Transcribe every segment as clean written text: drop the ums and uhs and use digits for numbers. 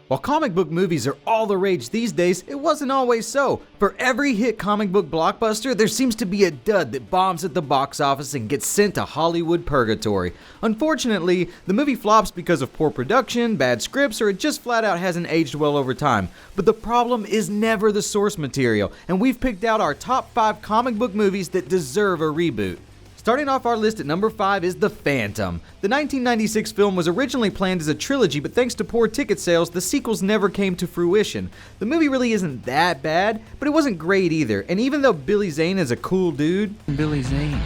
While comic book movies are all the rage these days, it wasn't always so. For every hit comic book blockbuster, there seems to be a dud that bombs at the box office and gets sent to Hollywood purgatory. Unfortunately, the movie flops because of poor production, bad scripts, or it just flat out hasn't aged well over time. But the problem is never the source material, and we've picked out our top 5 comic book movies that deserve a reboot. Starting off our list at number 5 is The Phantom. The 1996 film was originally planned as a trilogy, but thanks to poor ticket sales, the sequels never came to fruition. The movie really isn't that bad, but it wasn't great either, and even though Billy Zane is a cool dude... Billy Zane.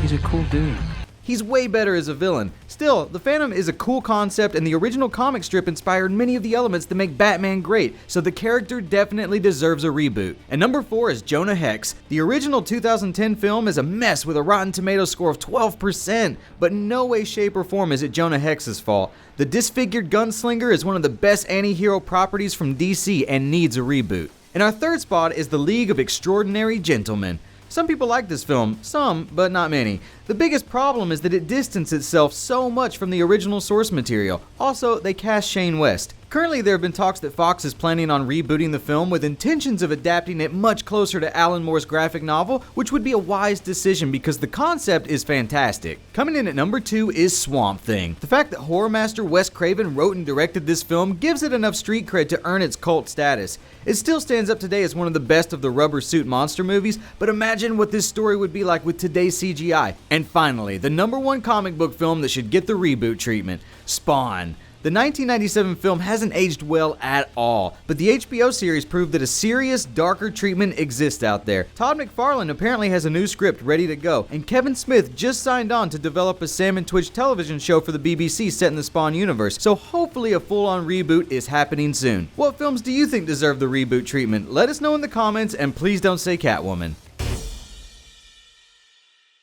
He's a cool dude. He's way better as a villain. Still, The Phantom is a cool concept, and the original comic strip inspired many of the elements that make Batman great, so the character definitely deserves a reboot. And number 4 is Jonah Hex. The original 2010 film is a mess with a Rotten Tomatoes score of 12%, but in no way, shape, or form is it Jonah Hex's fault. The disfigured gunslinger is one of the best anti-hero properties from DC and needs a reboot. And our third spot is The League of Extraordinary Gentlemen. Some people like this film, some, but not many. The biggest problem is that it distanced itself so much from the original source material. Also, they cast Shane West. Currently, there have been talks that Fox is planning on rebooting the film with intentions of adapting it much closer to Alan Moore's graphic novel, which would be a wise decision because the concept is fantastic. Coming in at number 2 is Swamp Thing. The fact that horror master Wes Craven wrote and directed this film gives it enough street cred to earn its cult status. It still stands up today as one of the best of the rubber suit monster movies, but imagine what this story would be like with today's CGI. And finally, the number 1 comic book film that should get the reboot treatment, Spawn. The 1997 film hasn't aged well at all, but the HBO series proved that a serious, darker treatment exists out there. Todd McFarlane apparently has a new script ready to go, and Kevin Smith just signed on to develop a Sam and Twitch television show for the BBC set in the Spawn universe, so hopefully a full-on reboot is happening soon. What films do you think deserve the reboot treatment? Let us know in the comments, and please don't say Catwoman.